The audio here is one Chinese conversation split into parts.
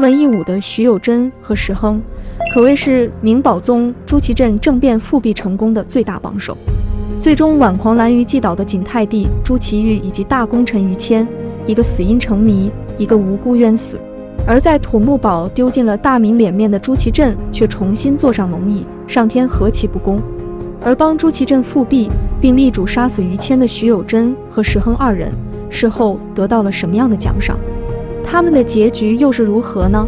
文一武的徐有贞和石亨，可谓是明宝宗朱祁镇政变复辟成功的最大帮手。最终挽狂澜于既倒的景泰帝朱祁钰以及大功臣于谦，一个死因成谜，一个无辜冤死。而在土木堡丢尽了大明脸面的朱祁镇，却重新坐上龙椅，上天何其不公！而帮朱祁镇复辟并力主杀死于谦的徐有贞和石亨二人，事后得到了什么样的奖赏？他们的结局又是如何呢？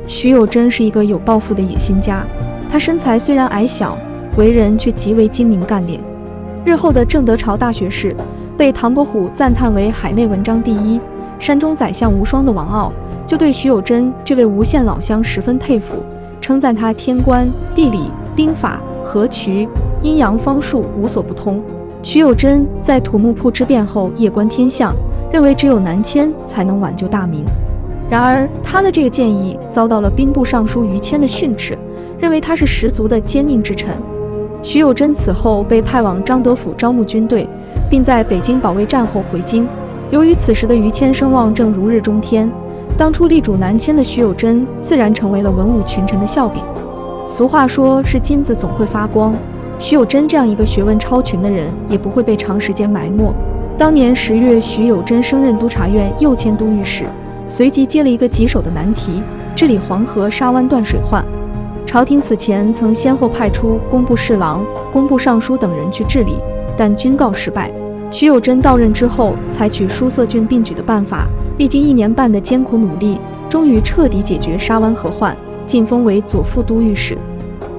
徐有贞是一个有抱负的野心家，他身材虽然矮小，为人却极为精明干练。日后的正德朝大学士被唐伯虎赞叹为海内文章第一、山中宰相无双的王傲，就对徐有贞这位无县老乡十分佩服，称赞他天官、地理、兵法、河渠、阴阳方术无所不通。徐有贞在土木堡之变后夜观天象，认为只有南迁才能挽救大明。然而他的这个建议遭到了兵部尚书于谦的训斥，认为他是十足的奸佞之臣。徐有贞此后被派往张德府招募军队，并在北京保卫战后回京。由于此时的于谦声望正如日中天，当初力主南迁的徐有贞自然成为了文武群臣的笑柄。俗话说是金子总会发光，徐有贞这样一个学问超群的人也不会被长时间埋没。当年10月，徐有贞升任督察院右迁都御史，随即接了一个棘手的难题，治理黄河沙湾断水患。朝廷此前曾先后派出工部侍郎、工部尚书等人去治理，但均告失败。徐有贞到任之后，采取疏塞郡并举的办法，历经1年半的艰苦努力，终于彻底解决沙湾河患，晋封为左副都御史。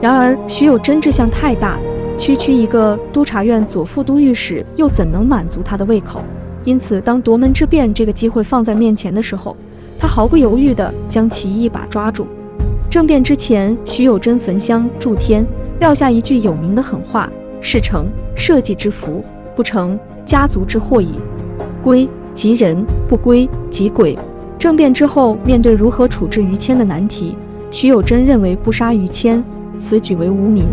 然而徐有贞志向太大，区区一个督察院左副都御史又怎能满足他的胃口？因此当夺门之变这个机会放在面前的时候，他毫不犹豫地将其一把抓住。政变之前，徐有贞焚香祝天，撂下一句有名的狠话：事成，社稷之福；不成，家族之祸矣。归即人，不归即鬼。政变之后，面对如何处置于谦的难题，徐有贞认为不杀于谦，此举为无名。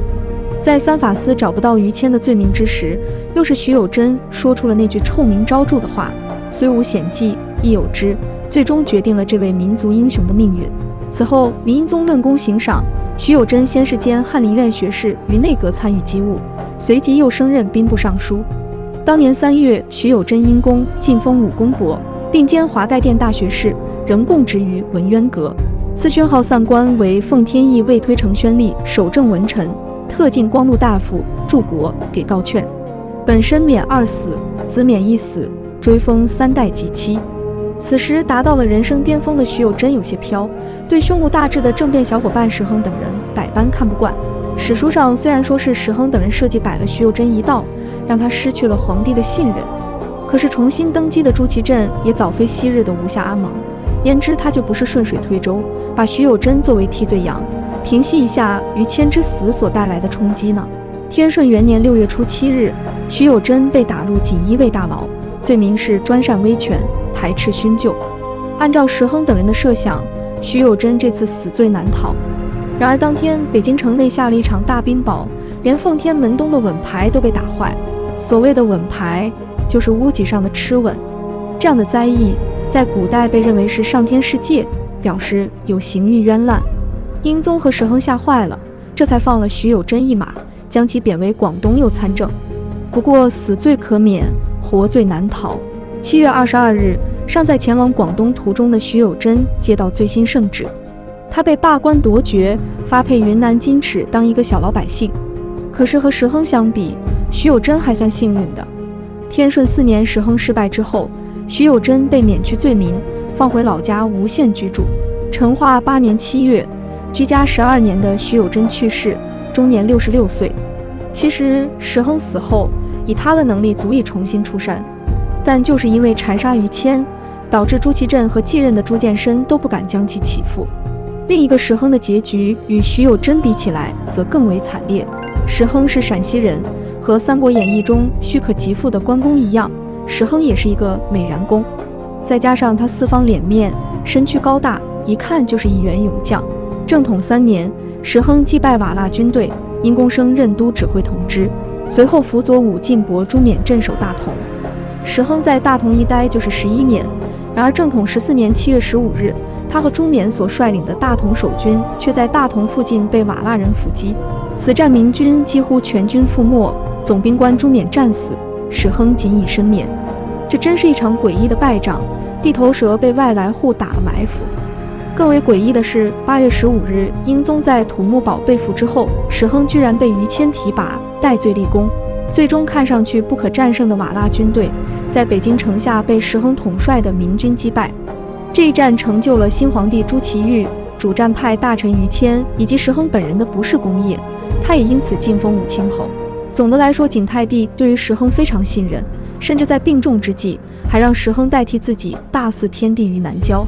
在三法司找不到于谦的罪名之时，又是徐有贞说出了那句臭名昭著的话：虽无险迹，亦有之。最终决定了这位民族英雄的命运。此后，明英宗论功行赏，徐有贞先是兼翰林院学士，于内阁参与机务，随即又升任兵部尚书。当年3月，徐有贞因功晋封武公伯，并兼华盖殿大学士，仍供职于文渊阁。赐宣号散官为奉天义卫推丞宣吏、守正文臣，特进光禄大夫，柱国，给告劝。本身免2死，子免1死，追封3代及妻。此时达到了人生巅峰的徐有贞有些飘，对胸无大志的政变小伙伴石亨等人百般看不惯。史书上虽然说是石亨等人设计摆了徐有贞一道，让他失去了皇帝的信任，可是重新登基的朱祁镇也早非昔日的无暇安忙，焉知他就不是顺水推舟，把徐有贞作为替罪羊，平息一下于谦之死所带来的冲击呢？天顺元年6月初7日，徐有贞被打入锦衣卫大牢，罪名是专擅威权，排斥勋旧。按照石亨等人的设想，徐有贞这次死罪难逃。然而当天北京城内下了一场大冰雹，连奉天门东的稳牌都被打坏。所谓的稳牌，就是屋脊上的螭吻。这样的灾异在古代被认为是上天世界，表示有刑狱冤滥。英宗和石亨吓坏了，这才放了徐有贞一马，将其贬为广东右参政。不过死罪可免，活罪难逃。7月22日，尚在前往广东途中的徐有贞接到最新圣旨，他被罢官夺爵，发配云南金池当一个小老百姓。可是和石亨相比，徐有贞还算幸运的。天顺4年石亨失败之后，徐有贞被免去罪名，放回老家吴县居住。成化8年7月，居家12年的徐有贞去世，终年66岁。其实石亨死后，以他的能力足以重新出山，但就是因为缠杀于谦，导致朱祁镇和继任的朱见深都不敢将其起复。另一个石亨的结局与徐有贞比起来则更为惨烈。石亨是陕西人，和《三国演义》中胥可及父的关公一样，石亨也是一个美髯公。再加上他四方脸面，身躯高大，一看就是一员勇将。正统3年，石亨击败瓦剌军队，因功升任都指挥统制，随后辅佐武进伯朱冕镇守大同。石亨在大同一待就是11年。然而正统14年7月15日，他和朱冕所率领的大同守军却在大同附近被瓦剌人伏击。此战明军几乎全军覆没，总兵官朱冕战死，石亨仅以身免。这真是一场诡异的败仗，地头蛇被外来户打了埋伏。更为诡异的是，8月15日，英宗在土木堡被俘之后，石亨居然被于谦提拔，戴罪立功。最终看上去不可战胜的瓦剌军队，在北京城下被石亨统帅的明军击败。这一战成就了新皇帝朱祁钰、主战派大臣于谦以及石亨本人的不世功业，他也因此晋封武清侯。总的来说，景泰帝对于石亨非常信任，甚至在病重之际，还让石亨代替自己大祀天地于南郊。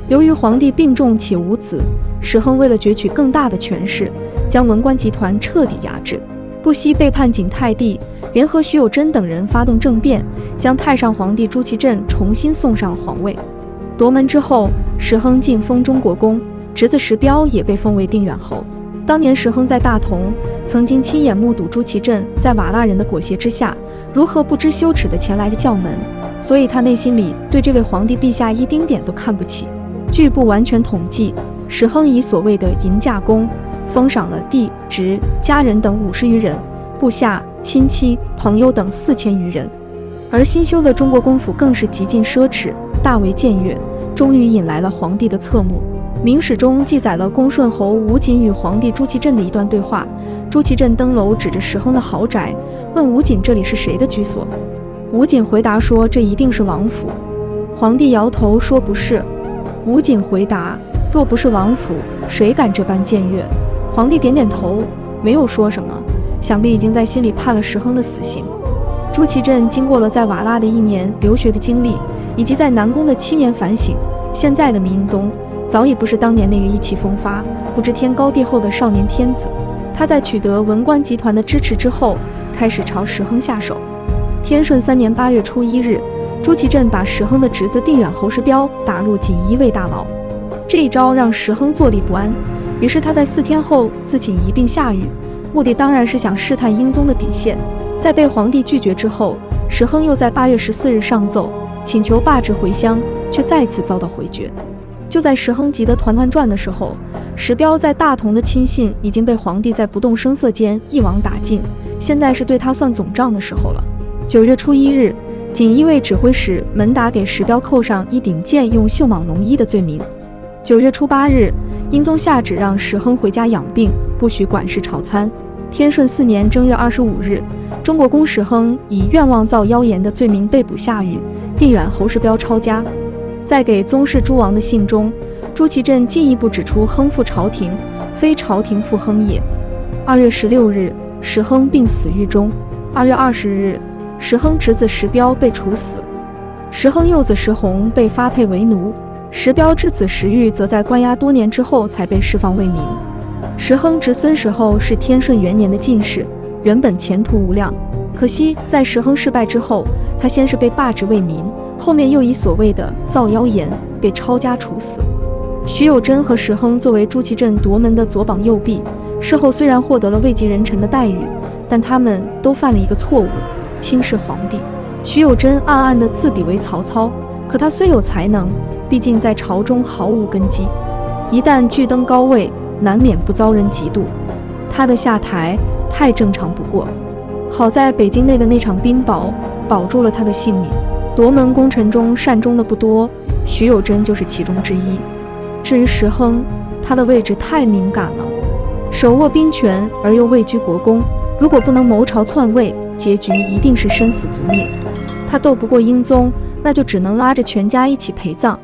由于皇帝病重且无子，石亨为了攫取更大的权势，将文官集团彻底压制，不惜背叛景泰帝，联合徐有贞等人发动政变，将太上皇帝朱祁镇重新送上了皇位。夺门之后，石亨晋封中国公，侄子石彪也被封为定远侯。当年石亨在大同曾经亲眼目睹朱祁镇在瓦剌人的裹挟之下，如何不知羞耻地前来叫门，所以他内心里对这位皇帝陛下一丁点都看不起。据不完全统计，石亨以所谓的银驾功，封赏了弟、侄、家人等50余人，部下、亲戚、朋友等4000余人。而新修的中国公府更是极尽奢侈，大为僭越，终于引来了皇帝的侧目。明史中记载了恭顺侯吴瑾与皇帝朱祁镇的一段对话。朱祁镇登楼指着石亨的豪宅，问吴瑾这里是谁的居所。吴瑾回答说这一定是王府。皇帝摇头说不是。吴瑾回答若不是王府，谁敢这般僭越？皇帝点点头，没有说什么，想必已经在心里判了石亨的死刑。朱祁镇经过了在瓦剌的1年留学的经历，以及在南宫的7年反省，现在的明英宗早已不是当年那个意气风发、不知天高地厚的少年天子。他在取得文官集团的支持之后，开始朝石亨下手。天顺3年8月初1日，朱祁镇把石亨的侄子定远侯石彪打入锦衣卫大牢。这一招让石亨坐立不安，于是他在4天后自请一并下狱，目的当然是想试探英宗的底线。在被皇帝拒绝之后，石亨又在8月14日上奏，请求罢职回乡，却再次遭到回绝。就在石亨急得团团转的时候，石彪在大同的亲信已经被皇帝在不动声色间一网打尽，现在是对他算总账的时候了。9月初1日，锦衣卫指挥使门达给石彪扣上一顶僭用绣蟒龙衣的罪名。9月初8日，英宗下旨让石亨回家养病，不许管事朝参。天顺4年正月25日，中国公石亨以愿望造谣言的罪名被捕下狱，定远侯石彪抄家。在给宗室诸王的信中，朱祁镇进一步指出亨负朝廷，非朝廷负亨也。2月16日，石亨病死狱中。2月20日，石亨侄子石彪被处死，石亨幼子石弘被发配为奴，石彪之子石玉则在关押多年之后才被释放为民。石亨侄孙石厚是天顺元年的进士，原本前途无量，可惜在石亨失败之后，他先是被罢职为民，后面又以所谓的造谣言被抄家处死。徐有贞和石亨作为朱祁镇夺门的左膀右臂，事后虽然获得了位极人臣的待遇，但他们都犯了一个错误，轻视皇帝。徐有贞暗暗地自比为曹操，可他虽有才能，毕竟在朝中毫无根基，一旦巨登高位，难免不遭人嫉妒。他的下台太正常不过，好在北京内的那场冰雹保住了他的性命。夺门功臣中善终的不多，徐有贞就是其中之一。至于石亨，他的位置太敏感了，手握兵权而又位居国公，如果不能谋朝篡位，结局一定是生死族灭。他斗不过英宗，那就只能拉着全家一起陪葬。